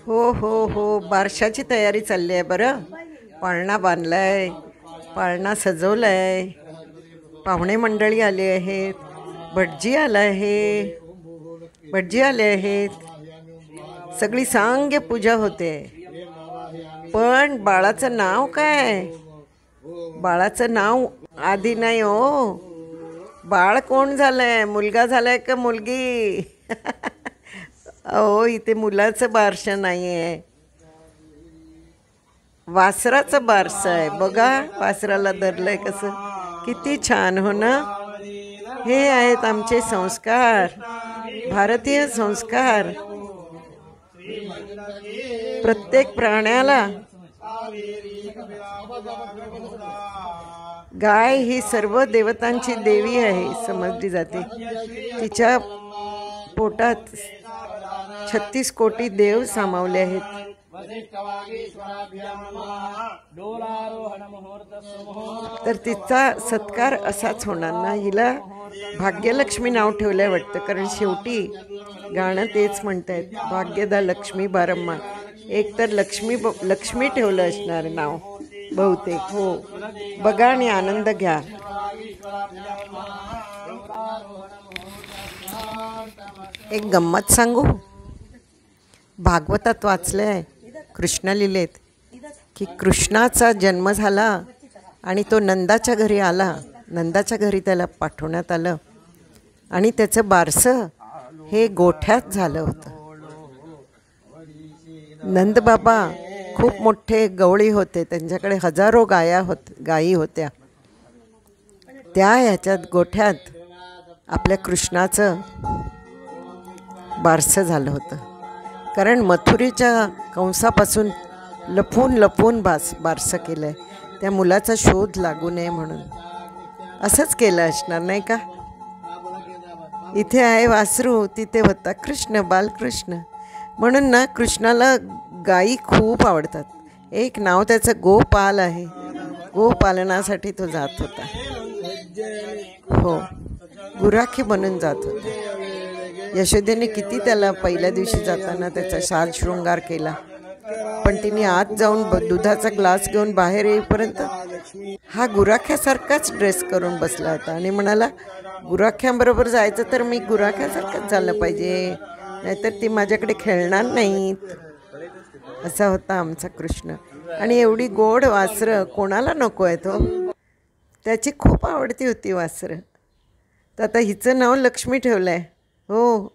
हो हो हो, बारशाची तयारी चालली आहे. बरं, पाळणा बांधलाय, पाळणा सजवलाय, पाहुणे मंडळी आले आहेत, भटजी आला आहे, भटजी आले आहेत, सगळी सांग्य पूजा होते. पण बाळाचं नाव काय? बाळाचं नाव आधी नाही हो. बाळ कोण झालंय? मुलगा झालाय का मुलगी? अहो, इथे मुलाचं बारसं नाही आहे, वासराचं बारसं आहे. बघा वासराला धरलंय कसं, किती छान. हो ना, हे आहेत आमचे संस्कार, भारतीय संस्कार. प्रत्येक प्राण्याला गाय ही सर्व देवतांची देवी आहे समजली जाते. तिच्या पोटात 36 कोटी देव सामावले आहेत. तर तिचा सत्कार असाच होणार ना. हिला भाग्यलक्ष्मी नाव ठेवलंय वाटतं, कारण शेवटी गाणं तेच म्हणतायत, भाग्यदा लक्ष्मी बारम्मा. एक तर लक्ष्मी ठेवलं असणार नाव बहुतेक. हो, बघा आणि आनंद घ्या. एक गंमत सांगू. भागवतात वाचलंय, कृष्ण लिहिलेत की कृष्णाचा जन्म झाला आणि तो नंदाच्या घरी आला. नंदाच्या घरी त्याला पाठवण्यात आलं आणि त्याचं बारसं हे गोठ्यात झालं होतं. नंदबाबा खूप मोठे गवळी होते, त्यांच्याकडे हजारो गायी होत्या. त्या ह्याच्यात गोठ्यात आपल्या कृष्णाचं बारसं झालं होतं. कारण मथुरेच्या कंसापासून लपून लपून बारसं केलं आहे, त्या मुलाचा शोध लागू नये म्हणून. असंच केलं असणार नाही का. इथे आहे वासरू, तिथे होता कृष्ण, बालकृष्ण. म्हणून ना कृष्णाला गायी खूप आवडतात. एक नाव त्याचं गोपाल आहे. गोपालनासाठी तो जात होता. हो, गुराखी बनून जात होता. यशोदेने किती त्याला पहिल्या दिवशी जाताना त्याचा साज शृंगार केला, पण तिने आत जाऊन दुधाचा ग्लास घेऊन बाहेर येईपर्यंत हा गुराख्यासारखाच ड्रेस करून बसला होता आणि म्हणाला, गुराख्यांबरोबर जायचं तर मी गुराख्यासारखंच झालं पाहिजे, नाहीतर ती माझ्याकडे खेळणार नाहीत. असा होता आमचा कृष्ण. आणि एवढी गोड वासरं कोणाला नको आहे तो. त्याची खूप आवडती होती वासरं. तर आता हिचं नाव लक्ष्मी ठेवलं आहे. हो,